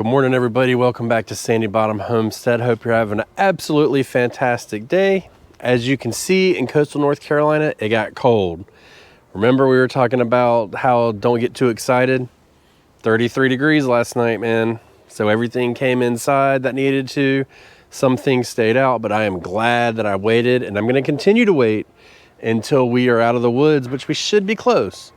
Good morning, everybody. Welcome back to Sandy Bottom Homestead. Hope you're having an absolutely fantastic day. As you can see, in coastal North Carolina, it got cold. Remember we were talking about how don't get too excited? 33 degrees last night, man. So everything came inside that needed to. Some things stayed out, but I am glad that I waited, and I'm going to continue to wait until we are out of the woods, which we should be close.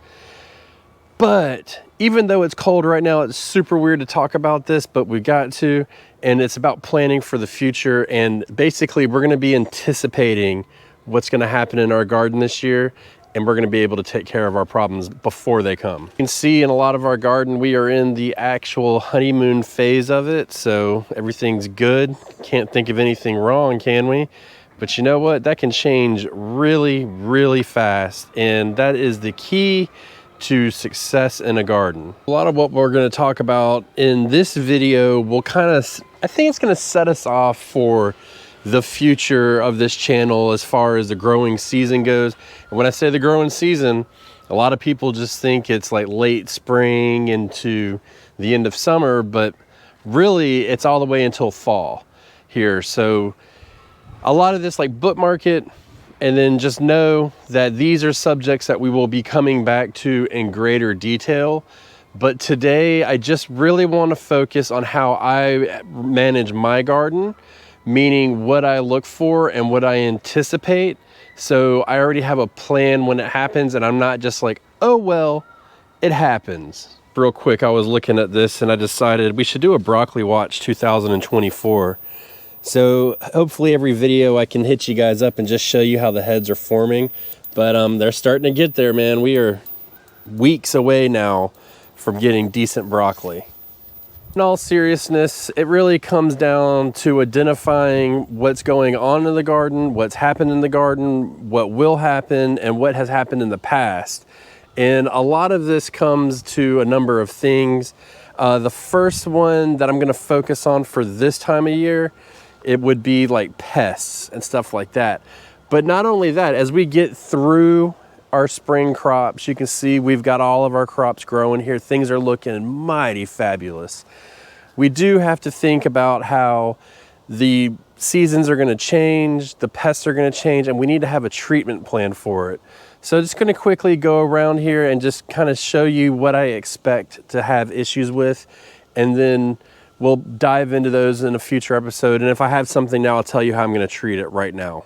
But even though it's cold right now, it's super weird to talk about this, but we've got to, and it's about planning for the future. And basically we're going to be anticipating what's going to happen in our garden this year, and we're going to be able to take care of our problems before they come. You can see in a lot of our garden, we are in the actual honeymoon phase of it. So everything's good. Can't think of anything wrong, can we? But you know what? That can change really, really fast. And that is the key to success in a garden. A lot of what we're going to talk about in this video will I think it's going to set us off for the future of this channel as far as the growing season goes. And when I say the growing season, a lot of people just think it's like late spring into the end of summer, but really it's all the way until fall here. So a lot of this, like, bookmark it, and then just know that these are subjects that we will be coming back to in greater detail. But today, I just really want to focus on how I manage my garden, meaning what I look for and what I anticipate. So I already have a plan when it happens, and I'm not just like, oh, well, it happens. Real quick, I was looking at this and I decided we should do a broccoli watch 2024. So hopefully every video I can hit you guys up and just show you how the heads are forming. But they're starting to get there, man. We are weeks away now from getting decent broccoli. In all seriousness, it really comes down to identifying what's going on in the garden, what's happened in the garden, what will happen, and what has happened in the past. And a lot of this comes to a number of things. The first one that I'm going to focus on for this time of year, it would be like pests and stuff like that. But not only that, as we get through our spring crops, you can see we've got all of our crops growing here. Things are looking mighty fabulous. We do have to think about how the seasons are going to change, the pests are going to change, and we need to have a treatment plan for it. So just going to quickly go around here and just kind of show you what I expect to have issues with, and then we'll dive into those in a future episode. And if I have something now, I'll tell you how I'm going to treat it right now.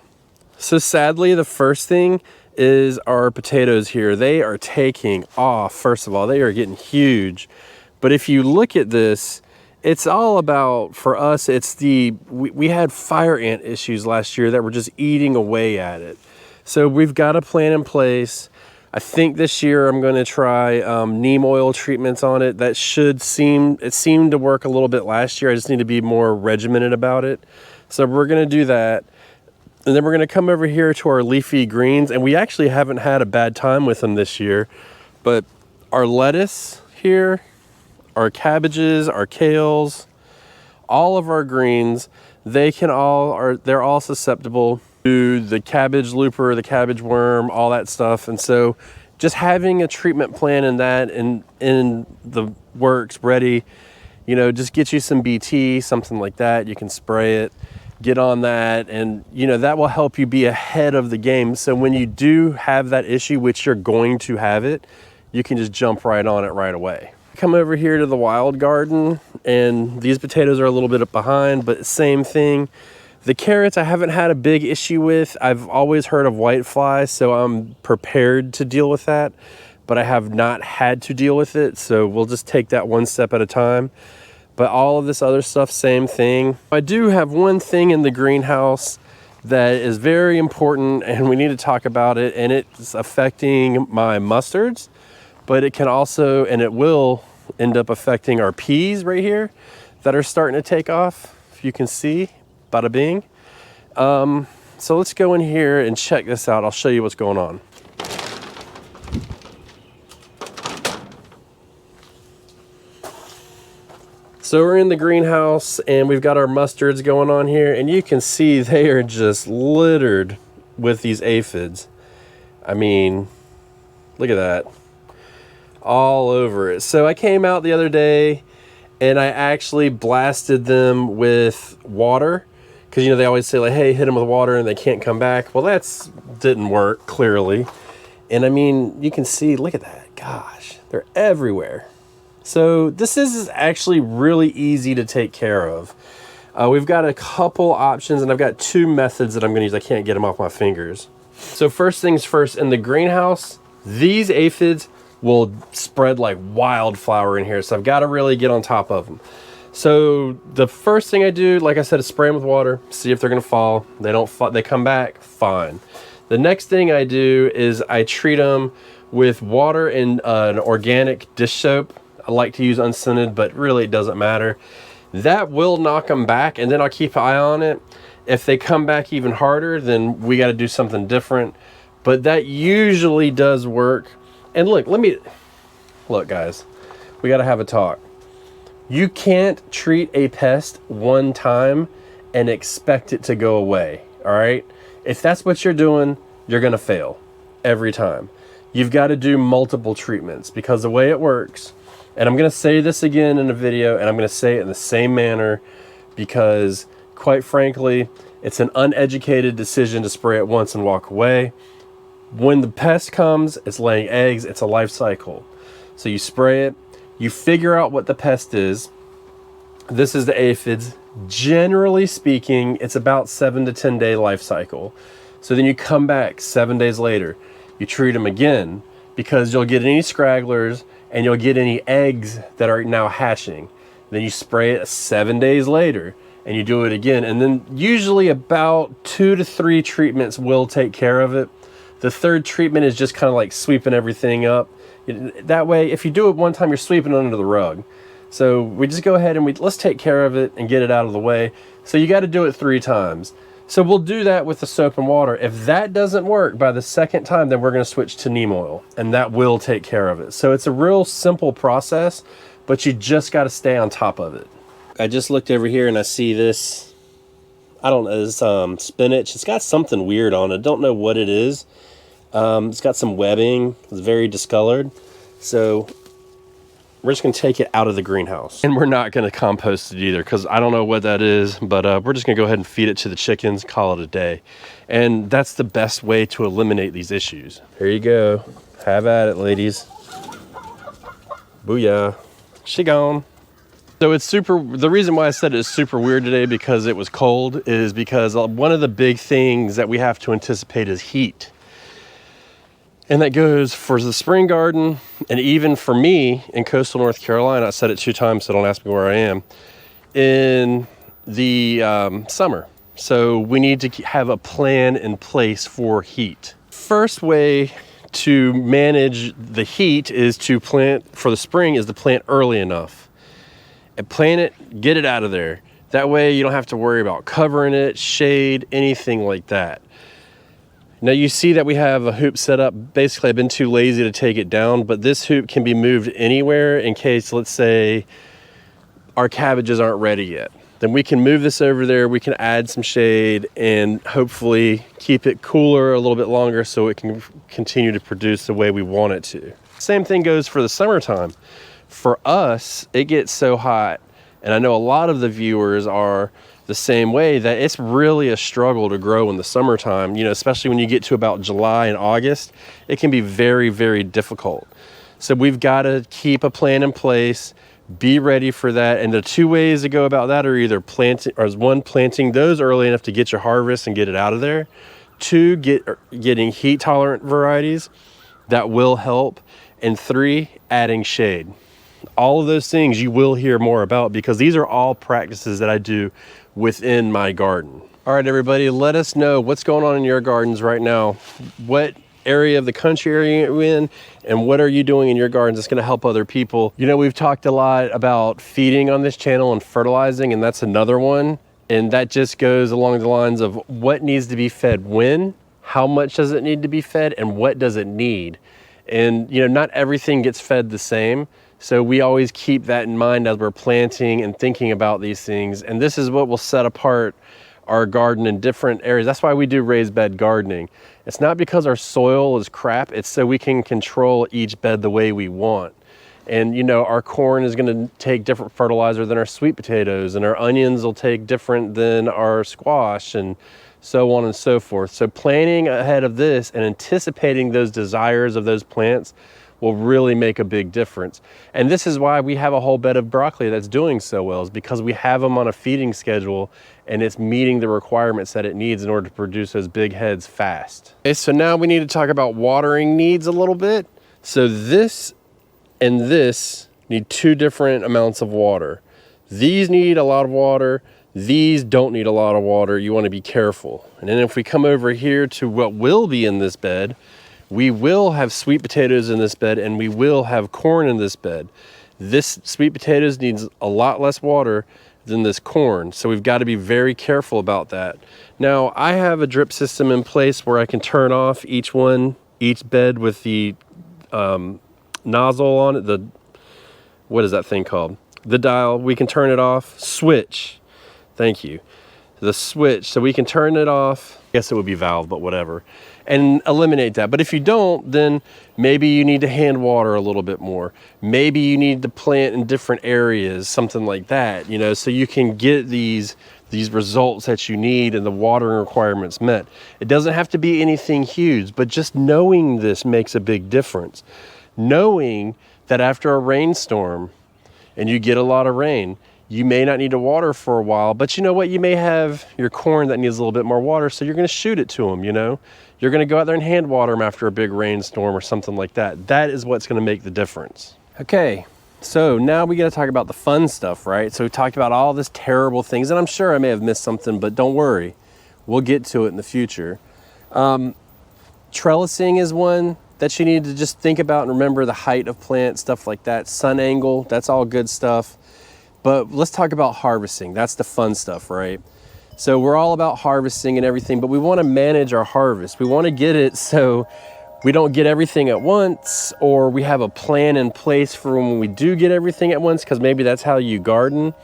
So sadly, the first thing is our potatoes here. They are taking off. First of all, they are getting huge. But if you look at this, it's all about, for us, it's we had fire ant issues last year that were just eating away at it. So we've got a plan in place. I think this year I'm going to try neem oil treatments on it. That seemed to work a little bit last year. I just need to be more regimented about it. So we're going to do that. And then we're going to come over here to our leafy greens. And we actually haven't had a bad time with them this year. But our lettuce here, our cabbages, our kales, all of our greens, they're all susceptible to the cabbage looper, the cabbage worm, all that stuff. And so just having a treatment plan in that and in the works ready, you know, just get you some BT, something like that. You can spray it, get on that, and you know, that will help you be ahead of the game. So when you do have that issue, which you're going to have it, you can just jump right on it right away. Come over here to the wild garden, and these potatoes are a little bit behind, but same thing. The carrots I haven't had a big issue with. I've always heard of whitefly, so I'm prepared to deal with that, but I have not had to deal with it, so we'll just take that one step at a time. But all of this other stuff, same thing. I do have one thing in the greenhouse that is very important, and we need to talk about it, and it's affecting my mustards, but it can also, and it will end up affecting our peas right here that are starting to take off, if you can see. Bada bing. So let's go in here and check this out. I'll show you what's going on. So we're in the greenhouse and we've got our mustards going on here, and you can see they are just littered with these aphids. I mean, look at that. All over it. So I came out the other day and I actually blasted them with water, because you know they always say like, hey, hit them with water and they can't come back. Well, that's didn't work, clearly. And I mean, you can see, look at that, gosh, they're everywhere. So this is actually really easy to take care of. We've got a couple options, and I've got two methods that I'm going to use. I can't get them off my fingers. So first things first, in the greenhouse, these aphids will spread like wildflower in here. So I've got to really get on top of them. So the first thing I do, like I said, is spray them with water, see if they're going to fall. They don't fall, they come back, fine. The next thing I do is I treat them with water and an organic dish soap. I like to use unscented, but really it doesn't matter. That will knock them back, and then I'll keep an eye on it. If they come back even harder, then we got to do something different. But that usually does work. And look, look guys, we got to have a talk. You can't treat a pest one time and expect it to go away, all right? If that's what you're doing, you're going to fail every time. You've got to do multiple treatments, because the way it works, and I'm going to say this again in a video, and I'm going to say it in the same manner, because quite frankly, it's an uneducated decision to spray it once and walk away. When the pest comes, it's laying eggs, it's a life cycle. So you spray it, you figure out what the pest is. This is the aphids. Generally speaking, it's about 7 to 10 day life cycle. So then you come back 7 days later, you treat them again, because you'll get any scragglers and you'll get any eggs that are now hatching. Then you spray it 7 days later and you do it again. And then usually about 2 to 3 treatments will take care of it. The third treatment is just kind of like sweeping everything up. That way, if you do it one time, you're sweeping it under the rug. So we just go ahead and let's take care of it and get it out of the way. So you got to do it 3 times. So we'll do that with the soap and water. If that doesn't work by the second time, then we're going to switch to neem oil, and that will take care of it. So it's a real simple process, but you just got to stay on top of it. I just looked over here and I see this, I don't know, this spinach. It's got something weird on it. Don't know what it is. It's got some webbing. It's very discolored. So we're just going to take it out of the greenhouse, and we're not going to compost it either, because I don't know what that is, but we're just going to go ahead and feed it to the chickens, call it a day. And that's the best way to eliminate these issues. Here you go. Have at it, ladies. Booyah. She gone. So it's the reason why I said it's super weird today, because it was cold, is because one of the big things that we have to anticipate is heat. And that goes for the spring garden, and even for me in coastal North Carolina. I said it 2 times, so don't ask me where I am, in the summer. So we need to have a plan in place for heat. First way to manage the heat is to plant, for the spring, is to plant early enough. And plant it, get it out of there. That way you don't have to worry about covering it, shade, anything like that. Now you see that we have a hoop set up. Basically, I've been too lazy to take it down, but this hoop can be moved anywhere in case, let's say, our cabbages aren't ready yet. Then we can move this over there, we can add some shade, and hopefully keep it cooler a little bit longer so it can continue to produce the way we want it to. Same thing goes for the summertime. For us, it gets so hot, and I know a lot of the viewers are the same way, that it's really a struggle to grow in the summertime, you know, especially when you get to about July and August. It can be very, very difficult. So we've got to keep a plan in place, be ready for that. And the 2 ways to go about that are either planting those early enough to get your harvest and get it out of there. 2, getting heat tolerant varieties that will help. And 3, adding shade. All of those things you will hear more about, because these are all practices that I do within my garden. All right, everybody, let us know what's going on in your gardens right now. What area of the country are you in, and what are you doing in your gardens that's going to help other people? You know, we've talked a lot about feeding on this channel and fertilizing, and that's another one. And that just goes along the lines of what needs to be fed when, how much does it need to be fed, and what does it need? And, you know, not everything gets fed the same. So we always keep that in mind as we're planting and thinking about these things. And this is what will set apart our garden in different areas. That's why we do raised bed gardening. It's not because our soil is crap, it's so we can control each bed the way we want. And you know, our corn is going to take different fertilizer than our sweet potatoes, and our onions will take different than our squash, and so on and so forth. So planning ahead of this and anticipating those desires of those plants will really make a big difference. And this is why we have a whole bed of broccoli that's doing so well, is because we have them on a feeding schedule and it's meeting the requirements that it needs in order to produce those big heads fast. Okay, so now we need to talk about watering needs a little bit. So this and this need 2 different amounts of water. These need a lot of water. These don't need a lot of water. You want to be careful. And then if we come over here to what will be in this bed, we will have sweet potatoes in this bed and we will have corn in this bed. This sweet potatoes needs a lot less water than this corn, so we've got to be very careful about that. Now, I have a drip system in place where I can turn off each bed with the nozzle on it, what is that thing called? The dial. We can turn it off. Switch. Thank you. The switch, so we can turn it off. I guess it would be valve, but whatever, and eliminate that. But if you don't, then maybe you need to hand water a little bit more. Maybe you need to plant in different areas, something like that, you know, so you can get these results that you need and the watering requirements met. It doesn't have to be anything huge, but just knowing this makes a big difference. Knowing that after a rainstorm and you get a lot of rain, you may not need to water for a while, but you know what? You may have your corn that needs a little bit more water, so you're gonna shoot it to them, you know? You're gonna go out there and hand water them after a big rainstorm or something like that. That is what's gonna make the difference. Okay, so now we gotta talk about the fun stuff, right? So we talked about all this terrible things, and I'm sure I may have missed something, but don't worry. We'll get to it in the future. Trellising is one that you need to just think about and remember, the height of plant, stuff like that. Sun angle, that's all good stuff. But let's talk about harvesting. That's the fun stuff, right? So we're all about harvesting and everything, but we want to manage our harvest. We want to get it so we don't get everything at once, or we have a plan in place for when we do get everything at once, because maybe that's how you garden.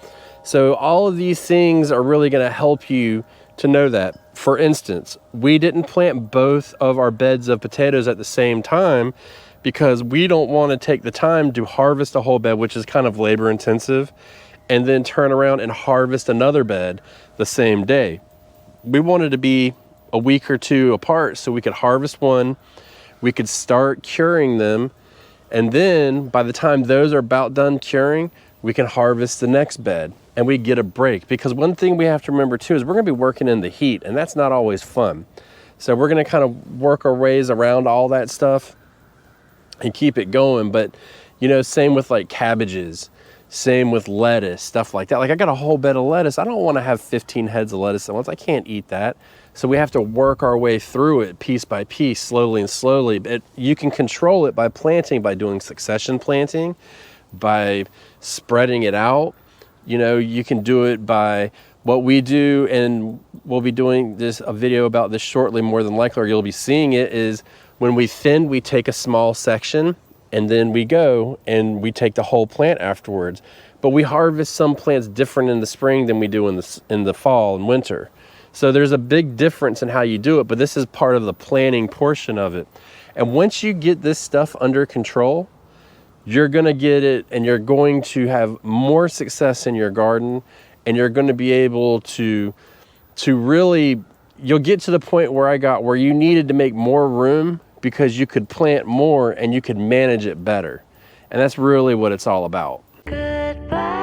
So all of these things are really going to help you to know that. For instance, we didn't plant both of our beds of potatoes at the same time because we don't want to take the time to harvest a whole bed, which is kind of labor intensive, and then turn around and harvest another bed the same day. We wanted to be a week or two apart so we could harvest one, we could start curing them, and then by the time those are about done curing, we can harvest the next bed and we get a break. Because one thing we have to remember too is we're gonna be working in the heat, and that's not always fun. So we're gonna kind of work our ways around all that stuff and keep it going. But you know, same with like cabbages, same with lettuce, stuff like that. Like I got a whole bed of lettuce. I don't want to have 15 heads of lettuce at once. I can't eat that. So we have to work our way through it piece by piece, slowly and slowly. But you can control it by planting, by doing succession planting, by spreading it out. You know, you can do it by what we do, and we'll be doing a video about this shortly, more than likely, or you'll be seeing it, is when we thin, we take a small section and then we go and we take the whole plant afterwards. But we harvest some plants different in the spring than we do in the fall and winter. So there's a big difference in how you do it, but this is part of the planning portion of it. And once you get this stuff under control, you're gonna get it, and you're going to have more success in your garden, and you're gonna be able to really, you'll get to the point where you needed to make more room because you could plant more and you could manage it better. And that's really what it's all about. Goodbye.